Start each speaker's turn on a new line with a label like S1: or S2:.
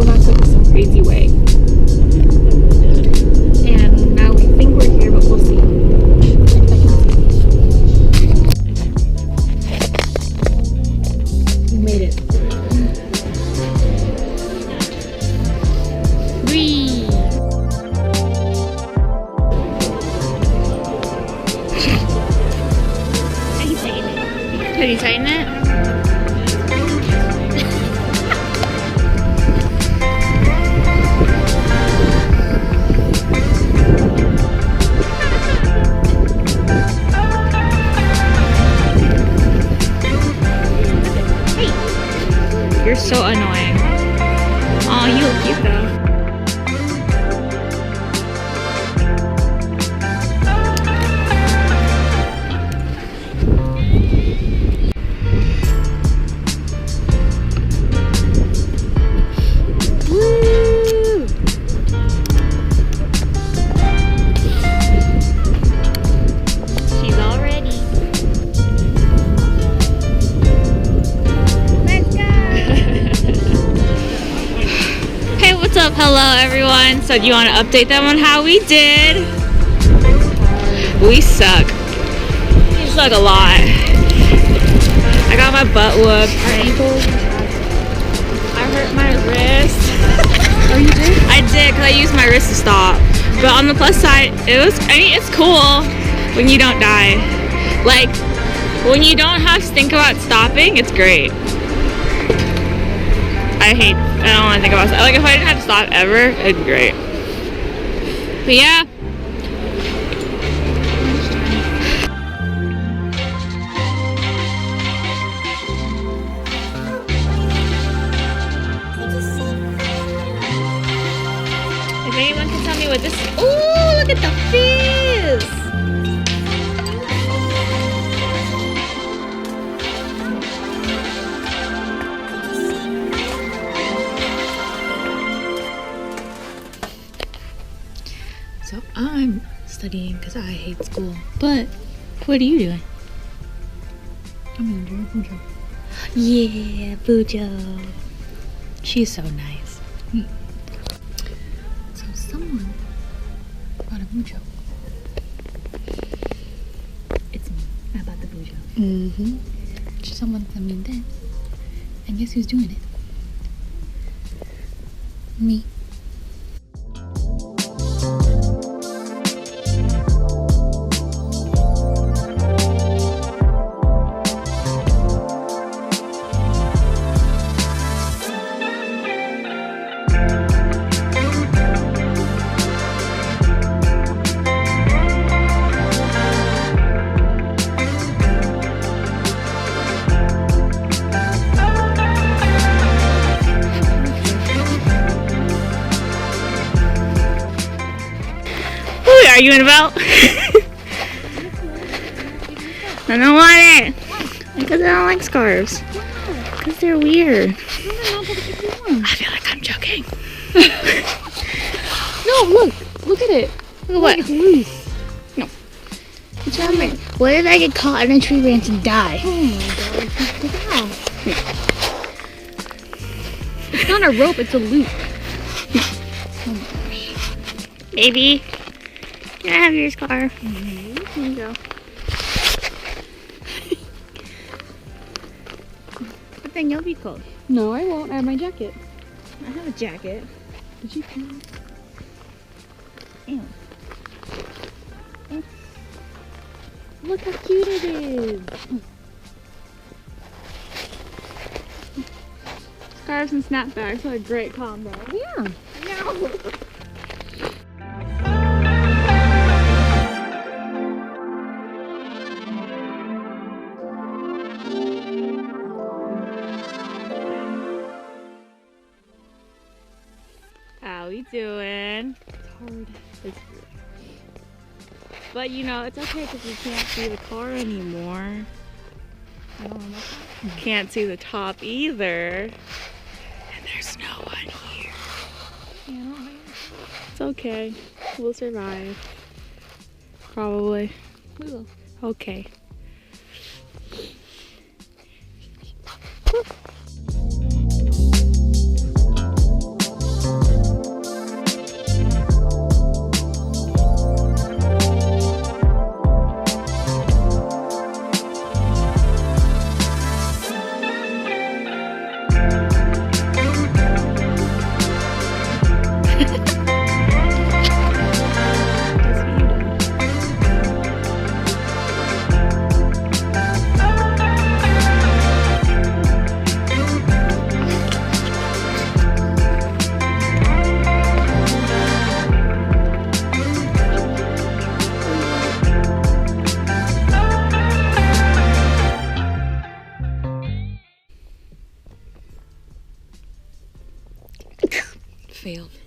S1: go back like some crazy way. And now we think we're here, but we'll see. We made it. Whee! Can you tighten it? Hey, you're so annoying. Oh, you look cute though. What's up? Hello everyone. So do you want to update them on how we did? We suck. We suck a lot. I got my butt whooped. Our ankles. I hurt my wrist. Oh, you did? I did because I used my wrist to stop. But on the plus side, it's cool when you don't die. Like, when you don't have to think about stopping, it's great. I don't want to think about it. Like, if I didn't have to stop ever, it'd be great. But yeah. If anyone can tell me what this... Ooh, look at the fizz! So I'm studying because I hate school. But what are you doing? I'm enjoying Bujo. Yeah, Bujo. She's so nice. So someone bought a Bujo. It's me. I bought the Bujo. Mm-hmm. Someone sent me this. And guess who's doing it? Me. Arguing about? I don't want it. Because I don't like scarves. Because they're weird. I feel like I'm joking. No, look. Look at it. Look at what? It's loose. No. It's on me. What if I get caught in a tree branch and die? Oh my god. Take it off. It's not a rope, it's a loop. Oh my gosh. Baby. Can I have your scarf? Mm-hmm. Here you go. But then you'll be cold.
S2: No, I won't. I have my jacket.
S1: I have a jacket.
S2: Did you come?
S1: Ew.
S2: Look how cute it is. Scarves and snapbacks are a great combo.
S1: Yeah. No. How we doing?
S2: It's hard.
S1: It's but you know, it's okay because you can't see the car anymore.
S2: I don't know.
S1: You can't see the top either. And there's no one here.
S2: Yeah, I don't know.
S1: It's okay. We'll survive. Probably.
S2: We will.
S1: Okay.
S2: failed.